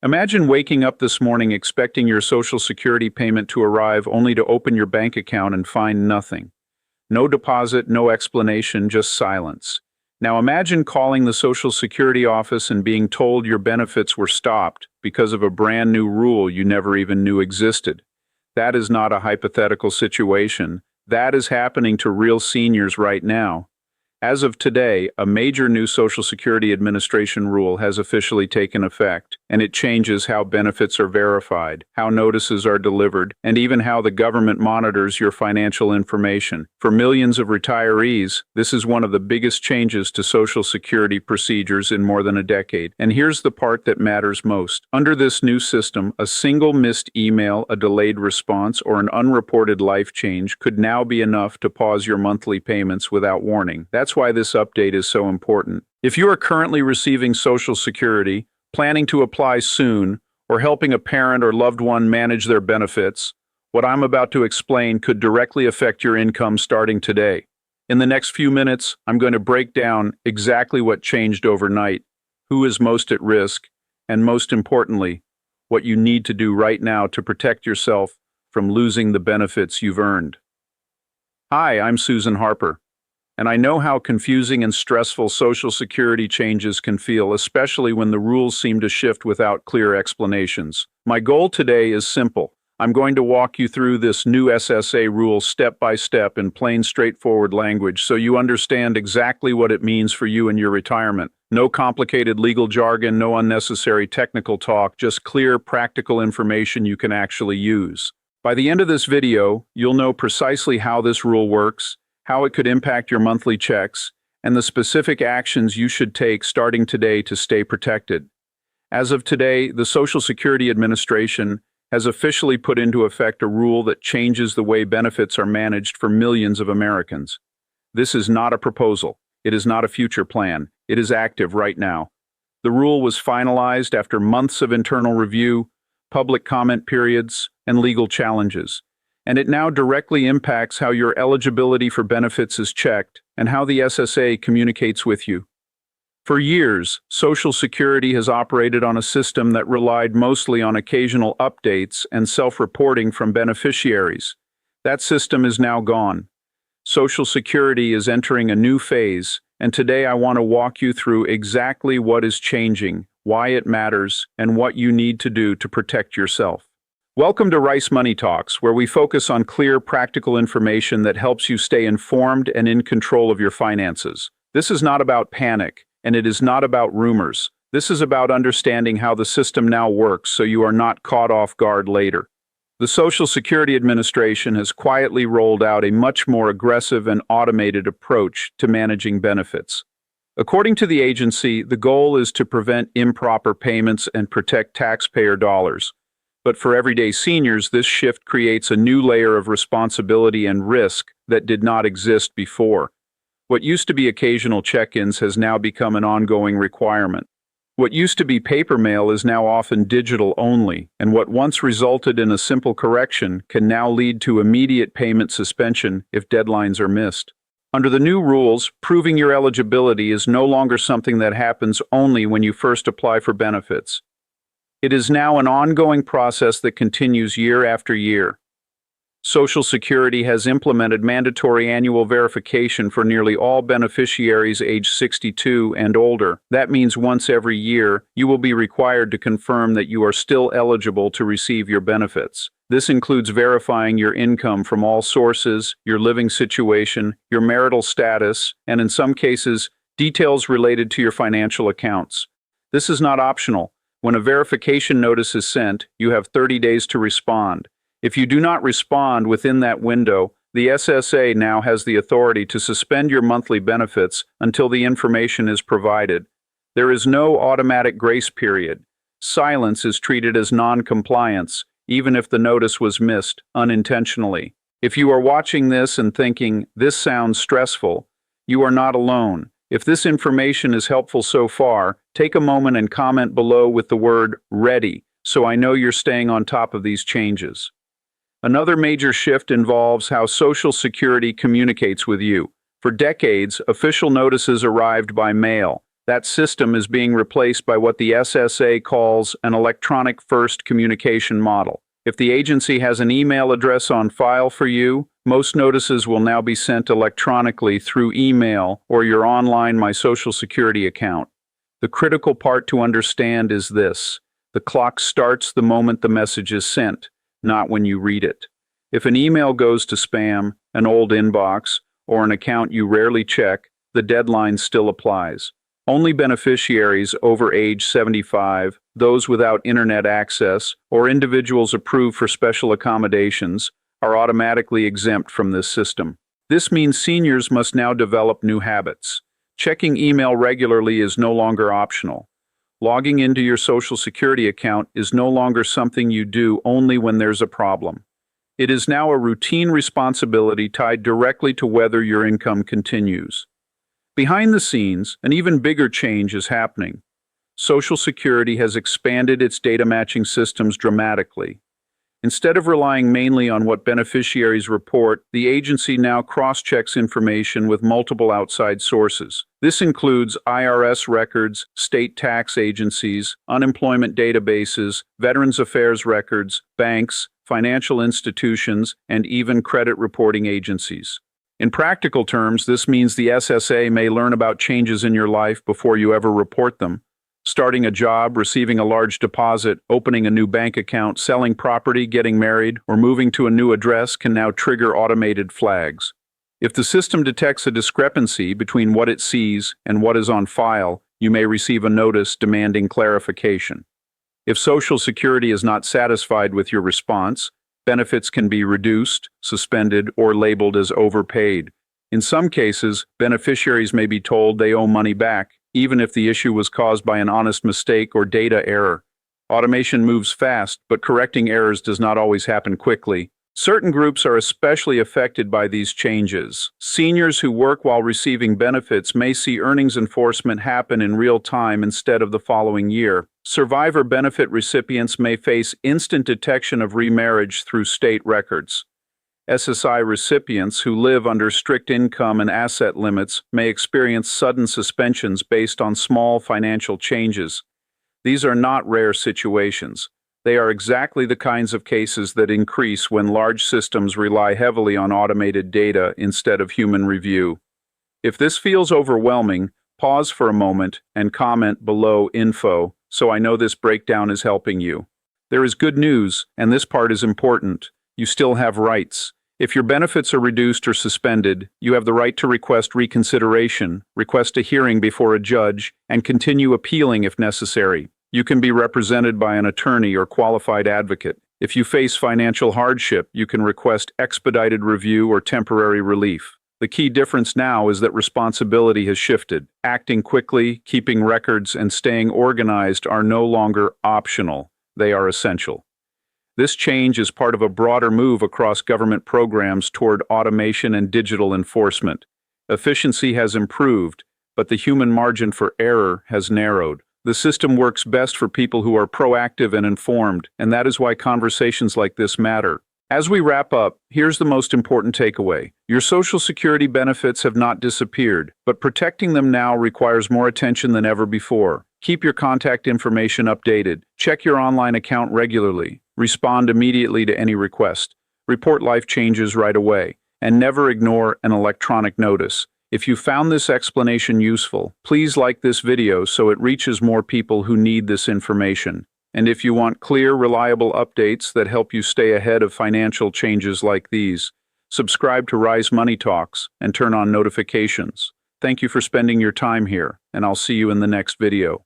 Imagine waking up this morning expecting your Social Security payment to arrive only to open your bank account and find nothing. No deposit, no explanation, just silence. Now imagine calling the Social Security office and being told your benefits were stopped because of a brand new rule you never even knew existed. That is not a hypothetical situation. That is happening to real seniors right now. As of today, a major new Social Security Administration rule has officially taken effect, and it changes how benefits are verified, how notices are delivered, and even how the government monitors your financial information. For millions of retirees, this is one of the biggest changes to Social Security procedures in more than a decade. And here's the part that matters most. Under this new system, a single missed email, a delayed response, or an unreported life change could now be enough to pause your monthly payments without warning. That's why this update is so important. If you are currently receiving Social Security, planning to apply soon, or helping a parent or loved one manage their benefits, what I'm about to explain could directly affect your income starting today. In the next few minutes, I'm going to break down exactly what changed overnight, who is most at risk, and most importantly, what you need to do right now to protect yourself from losing the benefits you've earned. Hi, I'm Susan Harper. And I know how confusing and stressful Social Security changes can feel, especially when the rules seem to shift without clear explanations. My goal today is simple. I'm going to walk you through this new SSA rule step by step in plain, straightforward language so you understand exactly what it means for you and your retirement. No complicated legal jargon, no unnecessary technical talk, just clear, practical information you can actually use. By the end of this video, you'll know precisely how this rule works, how it could impact your monthly checks, and the specific actions you should take starting today to stay protected. As of today, the Social Security Administration has officially put into effect a rule that changes the way benefits are managed for millions of Americans. This is not a proposal. It is not a future plan. It is active right now. The rule was finalized after months of internal review, public comment periods, and legal challenges. And it now directly impacts how your eligibility for benefits is checked and how the SSA communicates with you. For years, Social Security has operated on a system that relied mostly on occasional updates and self-reporting from beneficiaries. That system is now gone. Social Security is entering a new phase, and today I want to walk you through exactly what is changing, why it matters, and what you need to do to protect yourself. Welcome to Rice Money Talks, where we focus on clear, practical information that helps you stay informed and in control of your finances. This is not about panic, and it is not about rumors. This is about understanding how the system now works so you are not caught off guard later. The Social Security Administration has quietly rolled out a much more aggressive and automated approach to managing benefits. According to the agency, the goal is to prevent improper payments and protect taxpayer dollars. But for everyday seniors, this shift creates a new layer of responsibility and risk that did not exist before. What used to be occasional check-ins has now become an ongoing requirement. What used to be paper mail is now often digital only, and what once resulted in a simple correction can now lead to immediate payment suspension if deadlines are missed. Under the new rules, proving your eligibility is no longer something that happens only when you first apply for benefits. It is now an ongoing process that continues year after year. Social Security has implemented mandatory annual verification for nearly all beneficiaries age 62 and older. That means once every year, you will be required to confirm that you are still eligible to receive your benefits. This includes verifying your income from all sources, your living situation, your marital status, and in some cases, details related to your financial accounts. This is not optional. When a verification notice is sent, you have 30 days to respond. If you do not respond within that window, the SSA now has the authority to suspend your monthly benefits until the information is provided. There is no automatic grace period. Silence is treated as non-compliance, even if the notice was missed unintentionally. If you are watching this and thinking, "This sounds stressful," you are not alone. If this information is helpful so far, take a moment and comment below with the word "ready," so I know you're staying on top of these changes. Another major shift involves how Social Security communicates with you. For decades, official notices arrived by mail. That system is being replaced by what the SSA calls an electronic first communication model. If the agency has an email address on file for you, most notices will now be sent electronically through email or your online My Social Security account. The critical part to understand is this: the clock starts the moment the message is sent, not when you read it. If an email goes to spam, an old inbox, or an account you rarely check, the deadline still applies. Only beneficiaries over age 75, those without internet access, or individuals approved for special accommodations are automatically exempt from this system. This means seniors must now develop new habits. Checking email regularly is no longer optional. Logging into your Social Security account is no longer something you do only when there's a problem. It is now a routine responsibility tied directly to whether your income continues. Behind the scenes, an even bigger change is happening. Social Security has expanded its data matching systems dramatically. Instead of relying mainly on what beneficiaries report, the agency now cross-checks information with multiple outside sources. This includes IRS records, state tax agencies, unemployment databases, Veterans Affairs records, banks, financial institutions, and even credit reporting agencies. In practical terms, this means the SSA may learn about changes in your life before you ever report them. Starting a job, receiving a large deposit, opening a new bank account, selling property, getting married, or moving to a new address can now trigger automated flags. If the system detects a discrepancy between what it sees and what is on file, you may receive a notice demanding clarification. If Social Security is not satisfied with your response, benefits can be reduced, suspended, or labeled as overpaid. In some cases, beneficiaries may be told they owe money back, even if the issue was caused by an honest mistake or data error. Automation moves fast, but correcting errors does not always happen quickly. Certain groups are especially affected by these changes. Seniors who work while receiving benefits may see earnings enforcement happen in real time instead of the following year. Survivor benefit recipients may face instant detection of remarriage through state records. SSI recipients who live under strict income and asset limits may experience sudden suspensions based on small financial changes. These are not rare situations. They are exactly the kinds of cases that increase when large systems rely heavily on automated data instead of human review. If this feels overwhelming, pause for a moment and comment below info so I know this breakdown is helping you. There is good news, and this part is important. You still have rights. If your benefits are reduced or suspended, you have the right to request reconsideration, request a hearing before a judge, and continue appealing if necessary. You can be represented by an attorney or qualified advocate. If you face financial hardship, you can request expedited review or temporary relief. The key difference now is that responsibility has shifted. Acting quickly, keeping records, and staying organized are no longer optional. They are essential. This change is part of a broader move across government programs toward automation and digital enforcement. Efficiency has improved, but the human margin for error has narrowed. The system works best for people who are proactive and informed, and that is why conversations like this matter. As we wrap up, here's the most important takeaway. Your Social Security benefits have not disappeared, but protecting them now requires more attention than ever before. Keep your contact information updated. Check your online account regularly. Respond immediately to any request. Report life changes right away. And never ignore an electronic notice. If you found this explanation useful, please like this video so it reaches more people who need this information. And if you want clear, reliable updates that help you stay ahead of financial changes like these, subscribe to Rise Money Talks and turn on notifications. Thank you for spending your time here, and I'll see you in the next video.